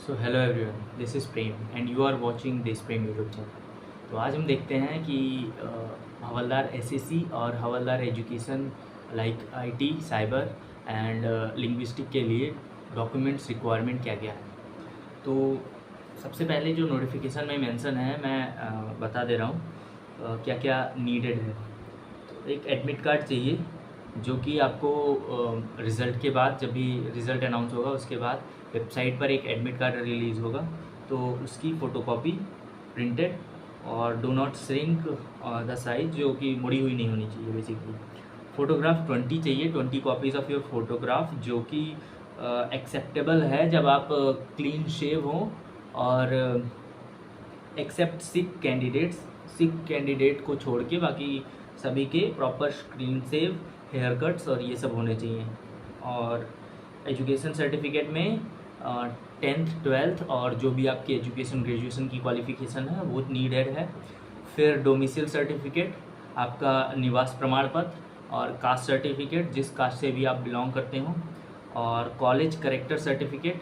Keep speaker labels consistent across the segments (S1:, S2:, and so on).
S1: So hello everyone, this is Prem and you are watching this Prem YouTube channel. तो आज हम देखते हैं कि हवलदार एसएससी और havildar education like IT, cyber and linguistic के लिए डॉक्यूमेंट्स रिक्वायरमेंट क्या क्या है। तो सबसे पहले जो नोटिफिकेशन में मेंशन है मैं बता दे रहा हूँ क्या क्या नीडेड है। तो एक एडमिट कार्ड चाहिए जो कि आपको रिज़ल्ट के बाद, जब भी रिज़ल्ट अनाउंस होगा उसके बाद वेबसाइट पर एक एडमिट कार्ड रिलीज़ होगा, तो उसकी फ़ोटोकॉपी प्रिंटेड और do not shrink the size, जो कि मुड़ी हुई नहीं होनी चाहिए बेसिकली। फ़ोटोग्राफ 20 चाहिए, 20 कॉपीज़ ऑफ योर फोटोग्राफ, जो कि एक्सेप्टेबल है जब आप क्लीन शेव हों और एक्सेप्ट सिक कैंडिडेट को छोड़ के बाकी सभी के proper screen save, haircuts और ये सब होने चाहिए। और एजुकेशन सर्टिफिकेट में 10th 12th और जो भी आपकी एजुकेशन ग्रेजुएशन की क्वालिफ़िकेशन है वो नीडेड है। फिर डोमिसाइल सर्टिफिकेट, आपका निवास प्रमाण पत्र और कास्ट सर्टिफिकेट जिस कास्ट से भी आप बिलोंग करते हो, और कॉलेज करेक्टर सर्टिफिकेट।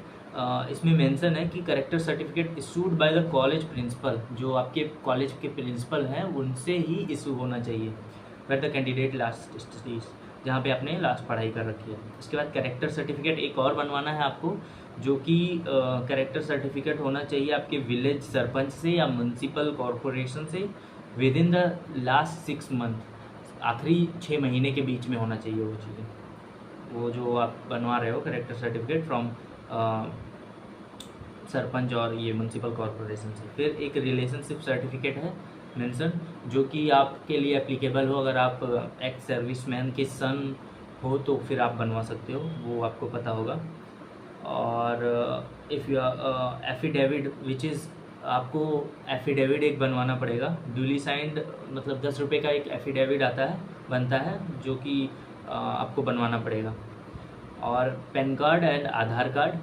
S1: इसमें मेंशन है कि character certificate issued by the college principal, जो आपके कॉलेज के प्रिंसिपल हैं उनसे ही इशू होना चाहिए, where the candidate last studies, जहाँ पे आपने लास्ट पढ़ाई कर रखी है। उसके बाद करेक्टर सर्टिफिकेट एक और बनवाना है आपको, जो कि करेक्टर सर्टिफिकेट होना चाहिए आपके विलेज सरपंच से या म्यूनसिपल कॉरपोरेशन से with in the last 6 month, आखिरी 6 महीने के बीच में होना चाहिए वो चीज़ें, वो जो आप बनवा रहे हो करेक्टर सर्टिफिकेट फ्रॉम सरपंच और ये म्यूनसिपल कॉरपोरेशन से। फिर एक रिलेशनशिप सर्टिफिकेट है मेंशन, जो कि आपके लिए एप्लीकेबल हो अगर आप एक्स सर्विसमैन के सन हो तो फिर आप बनवा सकते हो, वो आपको पता होगा। और if you affidavit which is, आपको एफिडेविट एक बनवाना पड़ेगा, ड्यूली साइंड, मतलब 10 रुपये का एक एफिडेविट आता है, बनता है, जो कि आपको बनवाना पड़ेगा। और PAN card and Aadhaar card,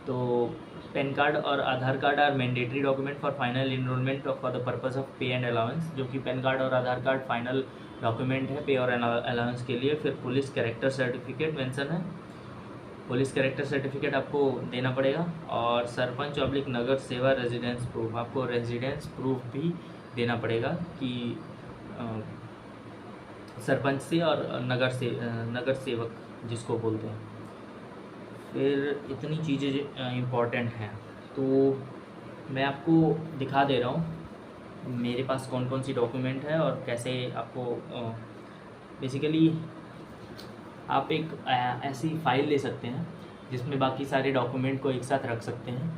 S1: तो पैन कार्ड और Aadhaar card are mandatory document for final enrolment for the purpose of pay and allowance, जो कि पैन कार्ड और आधार कार्ड फाइनल डॉक्यूमेंट है पे और अलाउंस के लिए। फिर पुलिस कैरेक्टर सर्टिफिकेट मेंशन है, पुलिस कैरेक्टर सर्टिफिकेट आपको देना पड़ेगा। और सरपंच ऑब्लिक नगर सेवा रेजिडेंस प्रूफ, आपको रेजिडेंस प्रूफ भी देना पड़ेगा कि सरपंच से और नगर सेवक जिसको बोलते हैं। फिर इतनी चीज़ें इम्पॉर्टेंट हैं, तो मैं आपको दिखा दे रहा हूँ मेरे पास कौन कौन सी डॉक्यूमेंट है और कैसे आपको बेसिकली आप एक ऐसी फ़ाइल ले सकते हैं जिसमें बाकी सारे डॉक्यूमेंट को एक साथ रख सकते हैं।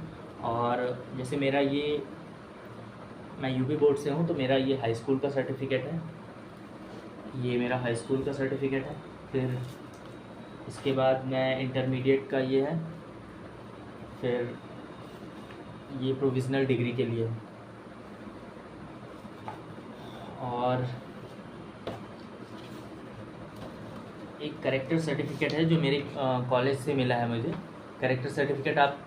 S1: और जैसे मेरा ये, मैं यूपी बोर्ड से हूँ, तो मेरा ये हाई स्कूल का सर्टिफिकेट है, ये मेरा हाई स्कूल का सर्टिफिकेट है। फिर इसके बाद मैं इंटरमीडिएट का ये है, फिर ये प्रोविज़नल डिग्री के लिए, और एक करेक्टर सर्टिफिकेट है जो मेरे कॉलेज से मिला है मुझे। करेक्टर सर्टिफिकेट आप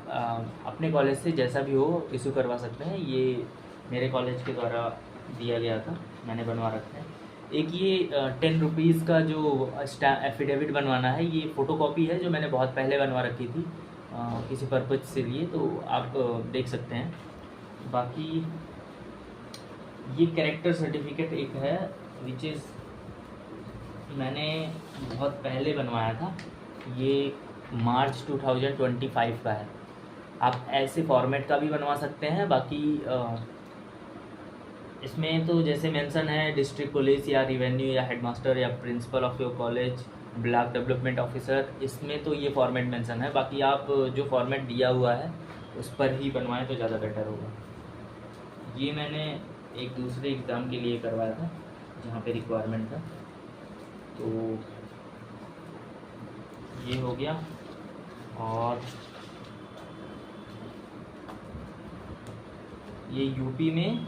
S1: अपने कॉलेज से जैसा भी हो इशू करवा सकते हैं, ये मेरे कॉलेज के द्वारा दिया गया था, मैंने बनवा रखा है। एक ये 10 रुपीज़ का जो एफिडेविट बनवाना है, ये फ़ोटोकॉपी है जो मैंने बहुत पहले बनवा रखी थी किसी पर्पज से लिए, तो आप देख सकते हैं। बाकी ये कैरेक्टर सर्टिफिकेट एक है विच इज़ मैंने बहुत पहले बनवाया था, ये मार्च 2025 का है। आप ऐसे फॉर्मेट का भी बनवा सकते हैं। बाकी इसमें तो जैसे मेंशन है डिस्ट्रिक्ट पुलिस या रिवेन्यू या हेडमास्टर या principle of your college, block development officer, इसमें तो ये फॉर्मेट मेंशन है। बाकी आप जो फॉर्मेट दिया हुआ है उस पर ही बनवाएं तो ज़्यादा बेटर होगा। ये मैंने एक दूसरे एग्ज़ाम के लिए करवाया था जहाँ पे रिक्वायरमेंट था, तो ये हो गया। और ये यूपी में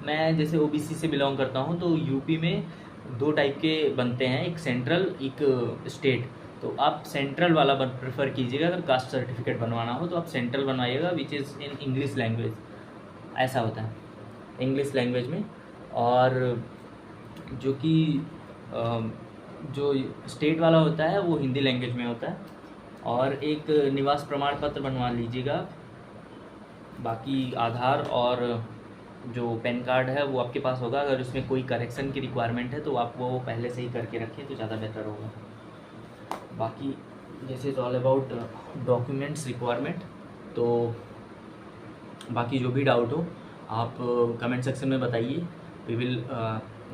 S1: मैं जैसे ओबीसी से बिलोंग करता हूँ, तो यूपी में 2 टाइप के बनते हैं, एक सेंट्रल एक स्टेट। तो आप सेंट्रल वाला प्रेफर कीजिएगा, अगर कास्ट सर्टिफिकेट बनवाना हो तो आप सेंट्रल बनवाइएगा which is in English language, ऐसा होता है इंग्लिश लैंग्वेज में। और जो कि जो स्टेट वाला होता है वो हिंदी लैंग्वेज में होता है। और एक निवास प्रमाण पत्र बनवा लीजिएगा। बाकी आधार और जो पैन कार्ड है वो आपके पास होगा। अगर उसमें कोई करेक्शन की रिक्वायरमेंट है तो आप वो पहले से ही करके रखें तो ज़्यादा बेहतर होगा। बाकी this is all about documents requirement. तो बाकी जो भी डाउट हो आप कमेंट सेक्शन में बताइए, we will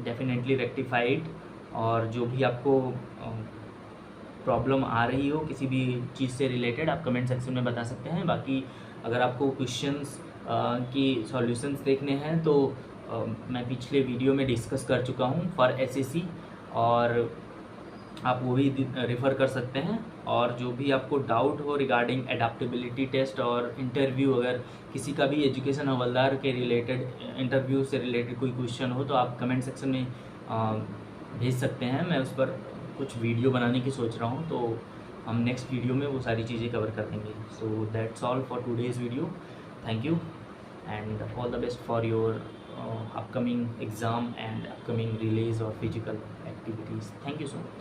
S1: definitely rectify it. और जो भी आपको प्रॉब्लम आ रही हो किसी भी चीज़ से रिलेटेड आप कमेंट सेक्शन में बता सकते हैं। बाकी अगर आपको क्वेश्चंस की सॉल्यूशंस देखने हैं तो मैं पिछले वीडियो में डिस्कस कर चुका हूँ फॉर एसएससी, और आप वो भी रेफ़र कर सकते हैं। और जो भी आपको डाउट हो रिगार्डिंग एडाप्टेबिलिटी टेस्ट और इंटरव्यू, अगर किसी का भी एजुकेशन हवलदार के रिलेटेड इंटरव्यू से रिलेटेड कोई क्वेश्चन हो तो आप कमेंट सेक्शन में भेज सकते हैं। मैं उस पर कुछ वीडियो बनाने की सोच रहा हूँ, तो हम नेक्स्ट वीडियो में वो सारी चीज़ें कवर कर देंगे। So that's all for today's video. Thank you and all the best for your upcoming exam and upcoming relays or physical activities. Thank you so much.